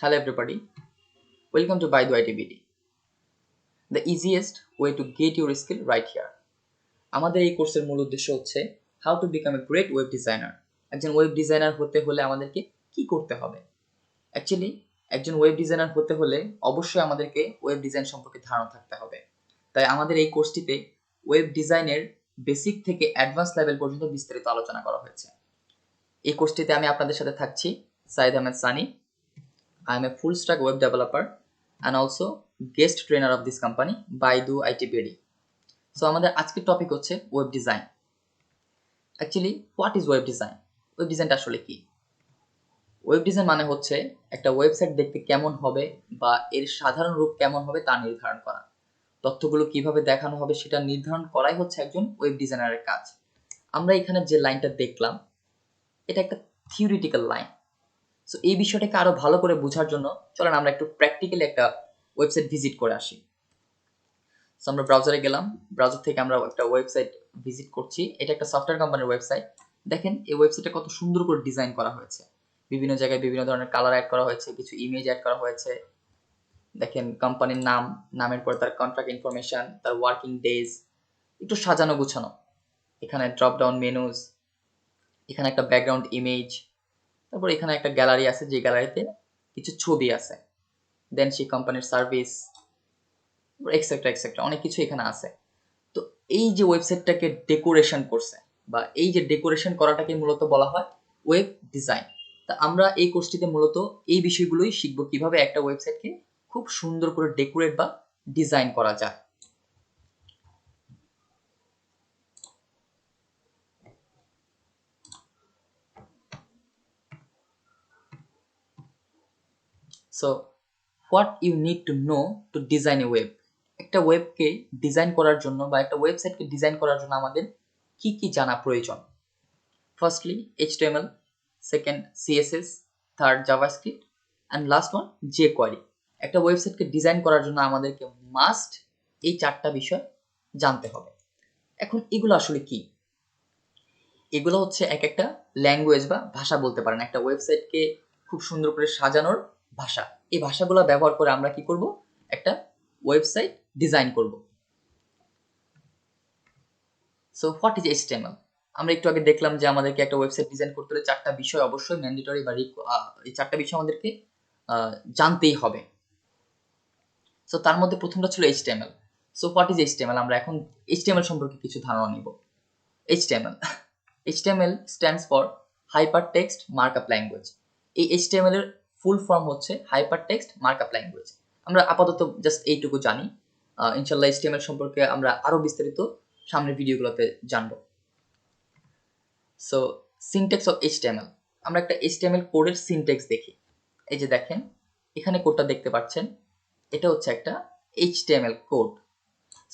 Hello everybody, welcome to By the Activity. The easiest way to get your skill right here. আমাদের এই কোর্সের মূল উদ্দেশ্য হচ্ছে how to become a great web designer. একজন web designer হতে হলে আমাদেরকে কি করতে হবে? অ্যাকচুয়ালি একজন ওয়েব ডিজাইনার হতে হলে অবশ্যই আমাদেরকে ওয়েব ডিজাইন সম্পর্কে ধারণা থাকতে হবে। তাই আমাদের এই কোর্সটিতে ওয়েব ডিজাইনের বেসিক থেকে অ্যাডভান্স লেভেল পর্যন্ত বিস্তারিত আলোচনা করা হয়েছে। এই কোর্সটিতে আমি আপনাদের সাথে থাকছি Saeed Ahmed Sunny. I am a full stack web developer and also guest trainer of this company by the ITPD. So আমাদের আজকের টপিক হচ্ছে web design. Actually what is web design? Web ডিজাইনটা আসলে কি? ওয়েব ডিজাইন মানে হচ্ছে একটা ওয়েবসাইট দেখতে কেমন হবে বা এর সাধারণ রূপ কেমন হবে তা নির্ধারণ করা। তথ্যগুলো কিভাবে দেখানো হবে সেটা নির্ধারণ করাই হচ্ছে একজন ওয়েব ডিজাইনারের কাজ। আমরা এখানে যে লাইনটা দেখলাম এটা একটা থিওরিটিক্যাল লাইন। সো এই বিষয়টাকে আরো ভালো করে বোঝার জন্য চলেন আমরা একটু প্র্যাকটিক্যালি একটা ওয়েবসাইট ভিজিট করে আসি। সো আমরা ব্রাউজারে গেলাম, ব্রাউজার থেকে আমরা একটা ওয়েবসাইট ভিজিট করছি। এটা একটা সফটওয়্যার কোম্পানির ওয়েবসাইট। দেখেন এই ওয়েবসাইটটা কত সুন্দর করে ডিজাইন করা হয়েছে। বিভিন্ন জায়গায় বিভিন্ন ধরনের কালার অ্যাড করা হয়েছে, কিছু ইমেজ অ্যাড করা হয়েছে। দেখেন কোম্পানির নাম, নামের পর তার কন্ট্রাক্ট ইনফরমেশন, তার ওয়ার্কিং ডেজ, একটু সাজানো গুছানো। এখানে ড্রপ ডাউন মেনুজ, এখানে একটা ব্যাকগ্রাউন্ড ইমেজ, তারপর এখানে একটা গ্যালারি আছে যে গ্যালারিতে কিছু ছবি আছে, দেন সেই কোম্পানির সার্ভিস এক্সেট্রা এক্সেট্রা অনেক কিছু এখানে আছে। তো এই যে ওয়েবসাইটটাকে ডেকোরেশন করছে বা এই যে ডেকোরেশন করাটাকে মূলত বলা হয় ওয়েব ডিজাইন। তা আমরা এই কোর্সটিতে মূলত এই বিষয়গুলোই শিখব, কিভাবে একটা ওয়েবসাইটকে খুব সুন্দর করে ডেকোরেট বা ডিজাইন করা যায়। So what you need to know to design a web. একটা ওয়েবকে ডিজাইন করার জন্য বা একটা ওয়েবসাইটকে ডিজাইন করার জন্য আমাদের কি কি জানা প্রয়োজন? Firstly HTML, second CSS, third JavaScript and last one jQuery। একটা ওয়েবসাইটকে ডিজাইন করার জন্য আমাদেরকে মাস্ট এই চারটা বিষয় জানতে হবে। এখন এগুলো আসলে কি? এগুলো হচ্ছে এক একটা ল্যাঙ্গুয়েজ বা ভাষা বলতে পারেন, একটা ওয়েবসাইটকে খুব সুন্দর করে সাজানোর ভাষা। এই ভাষাগুলো ব্যবহার করে আমরা কি করব? একটা ওয়েবসাইট ডিজাইন করব। So what is HTML? আমরা একটু আগে দেখলাম যে আমাদেরকে একটা ওয়েবসাইট ডিজাইন করতে হলে চারটা বিষয় অবশ্যই ম্যান্ডেটরি বা এই চারটা বিষয় আমাদেরকে জানতেই হবে। সো তার মধ্যে প্রথমটা ছিল HTML। So what is HTML? আমরা এখন HTML সম্পর্কে কিছু ধারণা নিব। HTML stands for hyper text markup language. এই HTML এর ফুল ফর্ম হচ্ছে হাইপার টেক্সট মার্কআপ ল্যাঙ্গুয়েজ। আমরা আপাতত জাস্ট এইটুকু জানি। ইনশাল্লাহ HTML সম্পর্কে আমরা আরো বিস্তারিত সামনের ভিডিওগুলোতে জানবো। So syntax of HTML। আমরা একটা HTML কোডের সিনট্যাক্স দেখি। এই যে দেখেন এখানে কোডটা দেখতে পাচ্ছেন, এটা হচ্ছে একটা HTML কোড।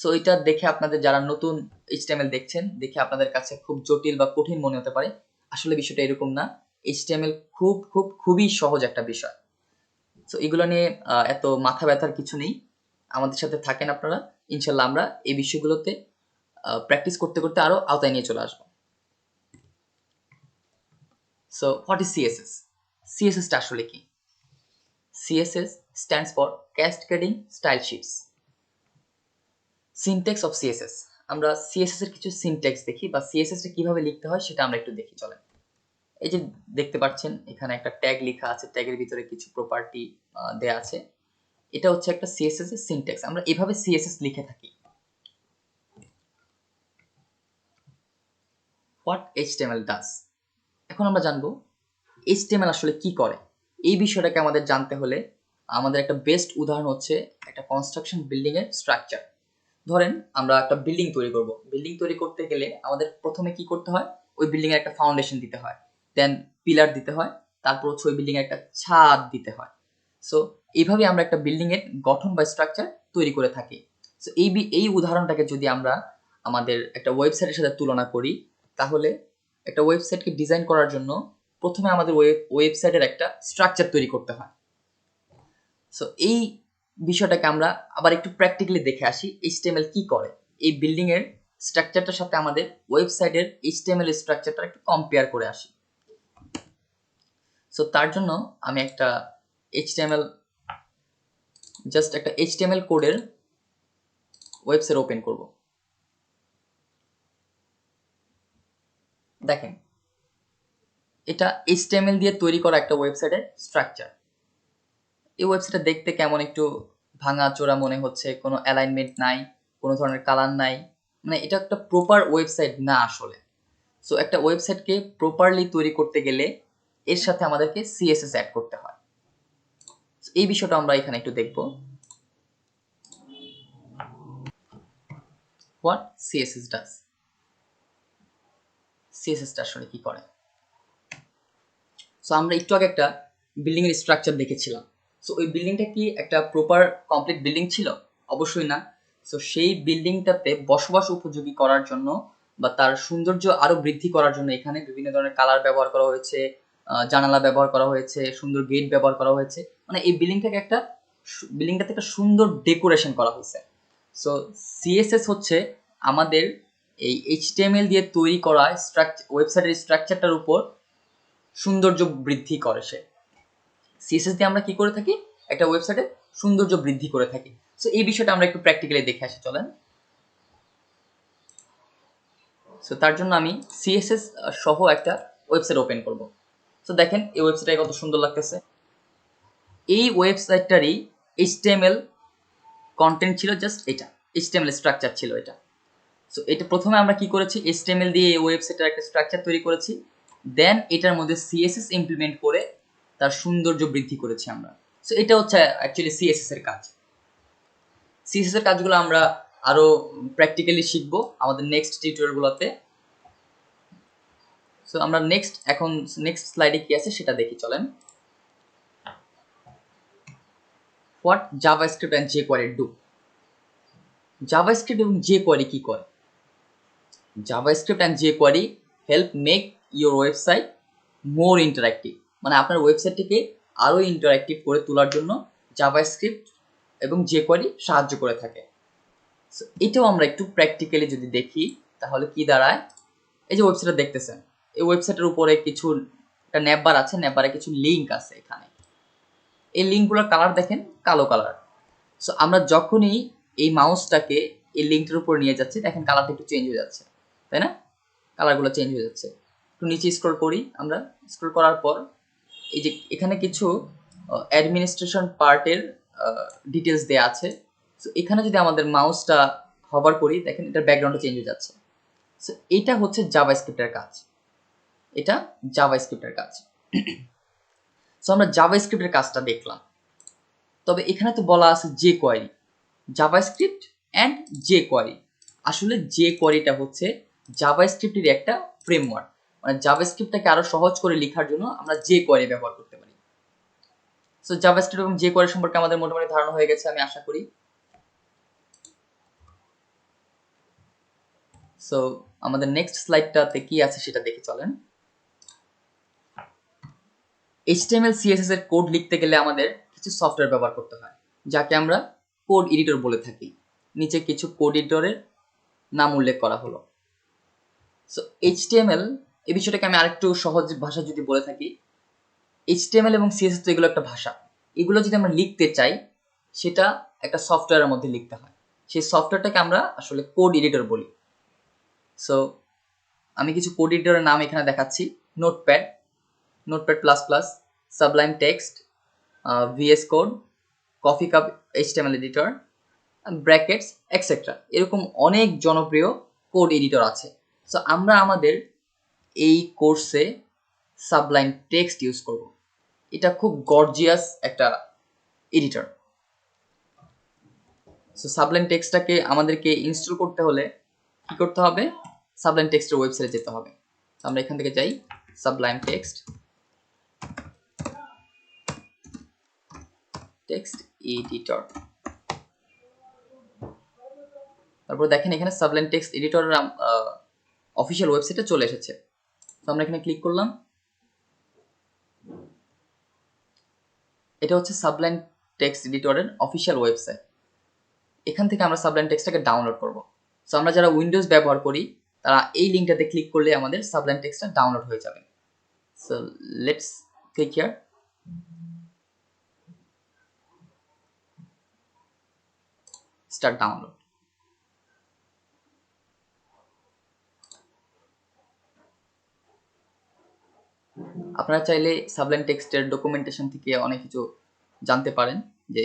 সো এটা দেখে আপনাদের যারা নতুন HTML দেখছেন, দেখে আপনাদের কাছে খুব জটিল বা কঠিন মনে হতে পারে। আসলে বিষয়টা এরকম না। HTML খুবই সহজ একটা বিষয়। সো এগুলো নিয়ে এত মাথা ব্যথার কিছু নেই। আমাদের সাথে থাকেন আপনারা, ইনশাল্লাহ আমরা এই বিষয়গুলোতে প্র্যাকটিস করতে করতে আরো আওতায় নিয়ে চলে আসবো। So what is CSS? CSS টা আসলে কি? CSS stands for Cascading Style Sheets. Syntax of CSS। আমরা CSS এর কিছু সিনট্যাক্স দেখি বা CSS টা কিভাবে লিখতে হয় সেটা আমরা একটু দেখি চলেন। এই যে দেখতে পাচ্ছেন এখানে একটা ট্যাগ লেখা আছে, ট্যাগের ভিতরে কিছু প্রপার্টি দেয়া আছে। এটা হচ্ছে একটা CSS এর সিনট্যাক্স। আমরা এভাবে CSS লিখে থাকি। What HTML does? এখন আমরা জানবো HTML আসলে কি করে। এই বিষয়টাকে আমাদের জানতে হলে আমাদের একটা বেস্ট উদাহরণ হচ্ছে একটা কনস্ট্রাকশন বিল্ডিং এর স্ট্রাকচার। ধরেন আমরা একটা বিল্ডিং তৈরি করব। বিল্ডিং তৈরি করতে গেলে আমাদের প্রথমে কি করতে হয়? ওই বিল্ডিং এর একটা ফাউন্ডেশন দিতে হয়, দেন পিলার দিতে হয়, তারপর হচ্ছে ওই বিল্ডিং এর একটা ছাদ দিতে হয়। সো এইভাবে আমরা একটা বিল্ডিং এর গঠন বা স্ট্রাকচার তৈরি করে থাকি। সো এই উদাহরণটাকে যদি আমরা আমাদের একটা ওয়েবসাইটের সাথে তুলনা করি, তাহলে একটা ওয়েবসাইটকে ডিজাইন করার জন্য প্রথমে আমাদের ওয়েবসাইটের একটা স্ট্রাকচার তৈরি করতে হয়। সো এই বিষয়টাকে আমরা আবার একটু প্র্যাকটিক্যালি দেখে আসি HTML কি করে। এই বিল্ডিং এর স্ট্রাকচারটার সাথে আমাদের ওয়েবসাইটের HTML স্ট্রাকচারটা একটু কম্পেয়ার করে আসি। সো তার জন্য আমি একটা এইচটিএমএল জাস্ট একটা এইচটিএমএল কোডের ওয়েবসাইট ওপেন করব। দেখেন এটা এইচটিএমএল দিয়ে তৈরি করা একটা ওয়েবসাইটের স্ট্রাকচার। এই ওয়েবসাইটটা দেখতে কেমন একটু ভাঙা চোরা মনে হচ্ছে, কোনো অ্যালাইনমেন্ট নাই, কোনো ধরনের কালার নাই, মানে এটা একটা প্রপার ওয়েবসাইট না আসলে। সো একটা ওয়েবসাইটকে প্রপারলি তৈরি করতে গেলে এর সাথে আমাদেরকে সিএসএস অ্যাড করতে হয়। এই বিষয়টা আমরা এখানে একটু দেখব। হোয়াট সিএসএস ডাজ, সিএসএসটা আসলে কি করে। সো আমরা একটু আগে একটা বিল্ডিং এর স্ট্রাকচার দেখেছিলাম। সো ওই বিল্ডিংটা কি একটা প্রপার কমপ্লিট বিল্ডিং ছিল? অবশ্যই না। সো সেই বিল্ডিংটাতে বসবাস উপযোগী করার জন্য বা তার সৌন্দর্য আরো বৃদ্ধি করার জন্য এখানে বিভিন্ন ধরনের কালার ব্যবহার করা হয়েছে, জানালা ব্যবহার করা হয়েছে, সুন্দর গেট ব্যবহার করা হয়েছে, মানে এই বিল্ডিংটাতে একটা সুন্দর ডেকোরেশন করা হয়েছে। সো সিএসএস হচ্ছে আমাদের এই এইচটিএমএল দিয়ে তৈরি করা ওয়েবসাইটের স্ট্রাকচারটার উপর সৌন্দর্য বৃদ্ধি করে। সিএসএস দিয়ে আমরা কি করে থাকি? একটা ওয়েবসাইটে সৌন্দর্য বৃদ্ধি করে থাকি। সো এই বিষয়টা আমরা একটু প্র্যাকটিক্যালি দেখে আসি, চলেন। সো তার জন্য আমি সিএসএস সহ একটা ওয়েবসাইট ওপেন করব। সো দেখেন এই ওয়েবসাইটটা কত সুন্দর লাগতেছে। এই ওয়েবসাইটটারই এইচটিএমএল কন্টেন্ট ছিল, জাস্ট এটা এইচটিএমএল স্ট্রাকচার ছিল এটা। সো এটা প্রথমে আমরা কি করেছি, এইচটিএমএল দিয়ে এই ওয়েবসাইটের একটা স্ট্রাকচার তৈরি করেছি, দেন এটার মধ্যে সিএসএস ইমপ্লিমেন্ট করে তার সৌন্দর্য বৃদ্ধি করেছি আমরা। সো এটা হচ্ছে অ্যাকচুয়ালি সিএসএস এর কাজ। সিএসএস এর কাজগুলো আমরা আরো প্র্যাকটিক্যালি শিখব আমাদের নেক্সট টিউটোরিয়ালগুলোতে। সো আমরা নেক্সট স্লাইডে কি আছে সেটা দেখি, চলেন। What JavaScript and jQuery do. JavaScript এবং jQuery কি করে? JavaScript and jQuery help make your website more interactive, মানে আপনার ওয়েবসাইটটিকে আরো ইন্টারঅ্যাক্টিভ করে তোলার জন্য জাভাস্ক্রিপ্ট এবং jQuery সাহায্য করে থাকে। এটাও আমরা একটু প্র্যাকটিক্যালি যদি দেখি তাহলে কি দাঁড়ায়। এই যে ওয়েবসাইটটা দেখতেছেন, এই ওয়েবসাইটের উপরে কিছু একটা ন্যাববার আছে, ন্যাববারে কিছু লিঙ্ক আছে এখানে। এই লিঙ্কগুলোর কালার দেখেন কালো কালার। সো আমরা যখনই এই মাউসটাকে এই লিঙ্কটার উপর নিয়ে যাচ্ছি, দেখেন কালারটা একটু চেঞ্জ হয়ে যাচ্ছে, তাই না? কালারগুলো চেঞ্জ হয়ে যাচ্ছে। একটু নিচে স্ক্রল করি, আমরা স্ক্রল করার পর এই যে এখানে কিছু অ্যাডমিনিস্ট্রেশন পার্টের ডিটেলস দেওয়া আছে। সো এখানে যদি আমাদের মাউসটা হভার করি, দেখেন এটার ব্যাকগ্রাউন্ডটা চেঞ্জ হয়ে যাচ্ছে। সো এটা হচ্ছে জাভাস্ক্রিপ্টের কাজ, এটা জাভাস্ক্রিপ্টের কাজ। সো আমরা জাভাস্ক্রিপ্টের কাজটা দেখলাম। তবে এখানে তো বলা আছে jQuery, জাভাস্ক্রিপ্ট অ্যান্ড jQuery। আসলে jQueryটা হচ্ছে জাভাস্ক্রিপ্টের একটা ফ্রেমওয়ার্ক, মানে জাভাস্ক্রিপ্টটাকে আরো সহজ করে লেখার জন্য আমরা jQuery ব্যবহার করতে পারি। সো জাভাস্ক্রিপ্ট এবং jQuery সম্পর্কে আমাদের মোটামুটি ধারণা হয়ে গেছে আমি আশা করি। সো আমাদের নেক্সট স্লাইডটাতে কি আছে সেটা দেখে চলেন। HTML CSS এর কোড লিখতে গেলে আমাদের কিছু সফটওয়্যার ব্যবহার করতে হয়, যাকে আমরা কোড এডিটর বলে থাকি। নিচে কিছু কোড এডিটরের নাম উল্লেখ করা হলো। সো HTML, এই বিষয়টাকে আমি আরেকটু সহজ ভাষা যদি বলে থাকি, HTML এবং CSS তো এগুলো একটা ভাষা, এগুলো যদি আমরা লিখতে চাই সেটা একটা সফটওয়্যারের মধ্যে লিখতে হয়। সেই সফটওয়্যারটাকে আমরা আসলে কোড এডিটর বলি। সো আমি কিছু কোড এডিটরের নাম এখানে দেখাচ্ছি। Notepad, notepad plus plus, Sublime text, VS code, coffee cup HTML editor, brackets etcetera. এরকম অনেক জনপ্রিয় কোড এডিটর আছে। সো আমরা আমাদের এই কোর্সে সাবলাইম টেক্সট ইউজ করব। এটা খুব গর্জিয়াস একটা এডিটর। সো সাবলাইম টেক্সটটাকে আমাদেরকে ইনস্টল করতে হলে কি করতে হবে? সাবলাইম টেক্সটের ওয়েবসাইটে যেতে হবে। আমরা এখান থেকে যাই, সাবলাইম টেক্সট এডিটর। তারপর দেখেন এখানে সাবলাইম টেক্সট এডিটরের অফিসিয়াল ওয়েবসাইটে চলে এসেছে। তো আমরা এখানে ক্লিক করলাম। এটা হচ্ছে সাবলাইম টেক্সট এডিটরের অফিসিয়াল ওয়েবসাইট। এখান থেকে আমরা সাবলাইম টেক্সটটাকে ডাউনলোড করব। সো আমরা যারা উইন্ডোজ ব্যবহার করি তারা এই লিঙ্কটাতে ক্লিক করলে আমাদের সাবলাইম টেক্সটটা ডাউনলোড হয়ে যাবে। So let's click here. Start download. আপনারা চাইলে সাবলাইম টেক্সটের ডকুমেন্টেশন থেকে অনেক কিছু জানতে পারেন, যে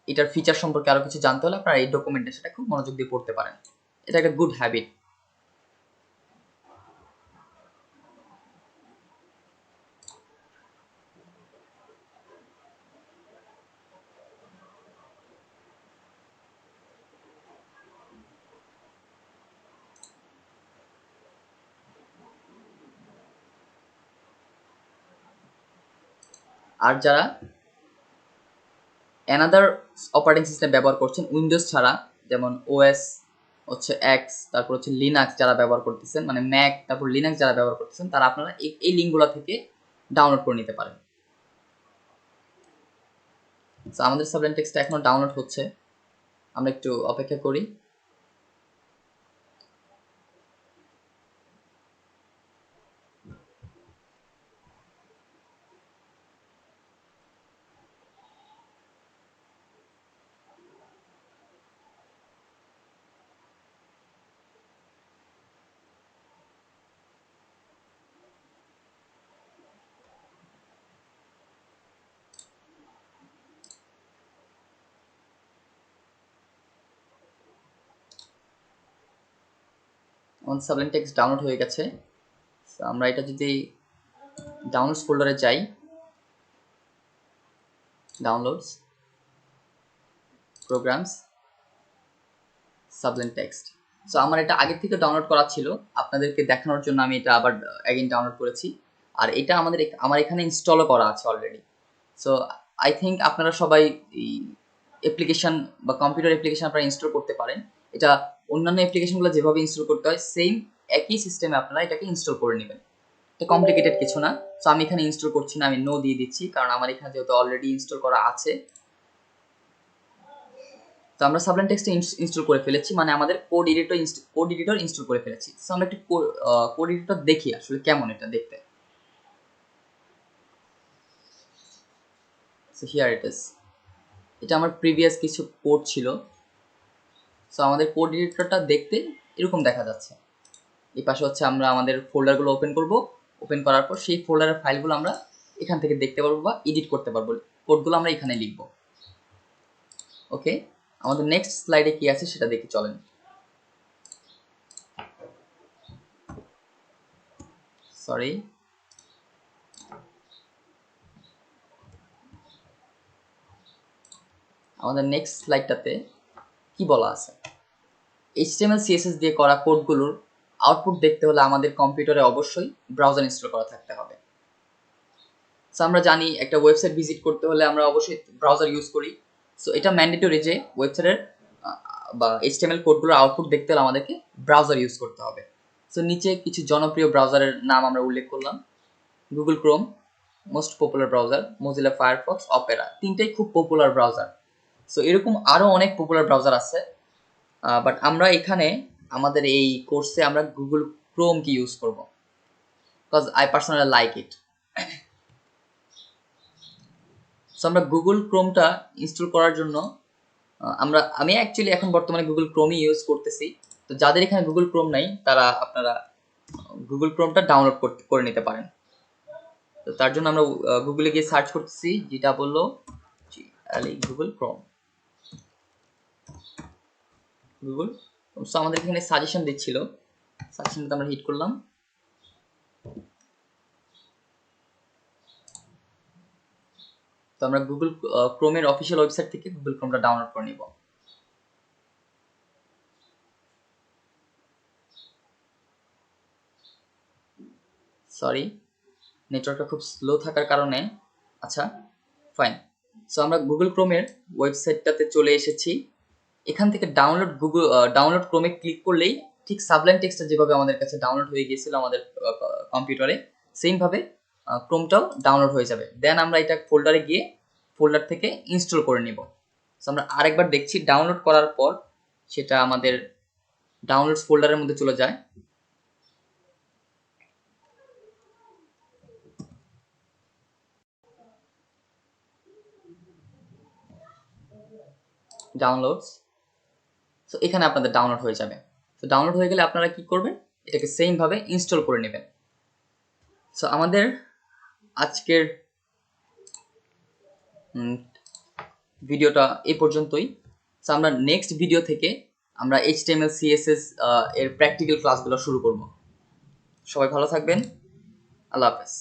এটার ফিচার সম্পর্কে আরো কিছু জানতে হলে আপনারা এই ডকুমেন্টেশনটা খুব মনোযোগ দিয়ে পড়তে পারেন। এটা একটা গুড হ্যাবিট। আর যারা অ্যানাদার অপারেটিং সিস্টেম ব্যবহার করছেন উইন্ডোজ ছাড়া, যেমন ওএস হচ্ছে এক্স, তারপর হচ্ছে লিনাক্স যারা ব্যবহার করতেছেন, মানে ম্যাক তারপর লিনাক্স যারা ব্যবহার করতেছেন, তারা আপনারা এই লিঙ্কগুলো থেকে ডাউনলোড করে নিতে পারেন। আমাদের সাবলাইম টেক্সটটা এখনো ডাউনলোড হচ্ছে, আমরা একটু অপেক্ষা করি। আমাদের সাবলাইম টেক্সট ডাউনলোড হয়ে গেছে। আমরা এটা যদি ডাউনলোডস ফোল্ডারে যাই, downloads, programs, Sublime text. So আমার এটা আগে থেকে ডাউনলোড করা ছিল, আপনাদেরকে দেখানোর জন্য আমি এটা আবার অ্যাগেন ডাউনলোড করেছি। আর এটা আমার এখানে ইনস্টলও করা আছে অলরেডি। সো আই থিঙ্ক আপনারা সবাই এই অ্যাপ্লিকেশন বা কম্পিউটার অ্যাপ্লিকেশন আপনারা ইনস্টল করতে পারেন। এটা অন্যান্য অ্যাপ্লিকেশনগুলো যেভাবে ইনস্টল করতে হয় সেম একই সিস্টেমে আপনারা এটাকে ইনস্টল করে নেবেন। এটা কমপ্লিকেটেড কিছু না। সো আমি এখানে ইনস্টল করছি না, আমি নো দিয়ে দিচ্ছি, কারণ আমার এখানে যেহেতু অলরেডি ইনস্টল করা আছে। তো আমরা সাবলাইম টেক্সট ইনস্টল করে ফেলেছি, মানে আমাদের কোড এডিটর ইনস্টল করে ফেলেছি। সো আমরা একটু কোড এডিটর দেখি আসলে কেমন এটা দেখতে। So here it is. এটা আমার প্রিভিয়াস কিছু কোড ছিল। সো আমাদের কোড এডিটরটা দেখতে এরকম দেখা যাচ্ছে। এই পাশে হচ্ছে আমরা আমাদের ফোল্ডারগুলো ওপেন করব, ওপেন করার পর সেই ফোল্ডারের ফাইলগুলো আমরা এখান থেকে দেখতে পারবো বা এডিট করতে পারবো। কোডগুলো আমরা এখানে লিখবো। ওকে, আমাদের নেক্সট স্লাইডে কি আছে সেটা দেখে চলেন। সরি, আমাদের নেক্সট স্লাইডটাতে কি বলা আছে, HTML CSS দিয়ে করা কোডগুলোর আউটপুট দেখতে হলে আমাদের কম্পিউটারে অবশ্যই ব্রাউজার ইনস্টল করা থাকতে হবে। সো আমরা জানি একটা ওয়েবসাইট ভিজিট করতে হলে আমরা অবশ্যই ব্রাউজার ইউজ করি। সো এটা ম্যান্ডেটরি যে ওয়েবসাইটের বা HTML কোডগুলোর আউটপুট দেখতে হলে আমাদেরকে ব্রাউজার ইউজ করতে হবে। সো নিচে কিছু জনপ্রিয় ব্রাউজারের নাম আমরা উল্লেখ করলাম। Google Chrome most popular browser, Mozilla Firefox, Opera, তিনটাই খুব পপুলার ব্রাউজার। সো এরকম আরও অনেক পপুলার ব্রাউজার আছে, বাট আমরা এখানে আমাদের এই কোর্সে আমরা গুগল ক্রোমকে ইউজ করব, because I personally like it. So আমরা গুগল ক্রোমটা ইনস্টল করার জন্য আমি অ্যাকচুয়ালি এখন বর্তমানে গুগল ক্রোমই ইউজ করতেছি। তো যাদের এখানে গুগল ক্রোম নাই তারা আপনারা গুগল ক্রোমটা ডাউনলোড করে নিতে পারেন। তো তার জন্য আমরা গুগলে গিয়ে সার্চ করতেছি, যেটা বললো গুগল ক্রোম, গুগল। সো আমাদের এখানে সাজেশন দিচ্ছিল, সাজেশনটা আমরা হিট করলাম। তো আমরা গুগল ক্রোমের অফিসিয়াল ওয়েবসাইট থেকে গুগল ক্রোমটা ডাউনলোড করে নিব। সরি, নেটওয়ার্কটা খুব স্লো থাকার কারণে। আচ্ছা, ফাইন। সো আমরা গুগল ক্রোমের ওয়েবসাইটটাতে চলে এসেছি। এখান থেকে ডাউনলোড ক্রোমে ক্লিক করলেই ঠিক সাবলাইম টেক্সটটা যেভাবে আমাদের কাছে ডাউনলোড হয়ে গিয়েছিল আমাদের কম্পিউটারে, সেমভাবে ক্রোমটাও ডাউনলোড হয়ে যাবে। দেন আমরা এটা ফোল্ডারে গিয়ে ফোল্ডার থেকে ইনস্টল করে নিব। সো আমরা আরেকবার দেখছি, ডাউনলোড করার পর সেটা আমাদের ডাউনলোডস ফোল্ডারের মধ্যে চলে যায়। ডাউনলোডস, সো এখানে আপনাদের ডাউনলোড হয়ে যাবে। তো ডাউনলোড হয়ে গেলে আপনারা কি করবেন, এটাকে সেম ভাবে ইনস্টল করে নেবেন। সো আমাদের আজকের ভিডিওটা এই পর্যন্তই। সো আমরা নেক্সট ভিডিও থেকে আমরা HTML CSS এর প্র্যাকটিক্যাল ক্লাসগুলো শুরু করব। সবাই ভালো থাকবেন। আল্লাহ হাফেজ।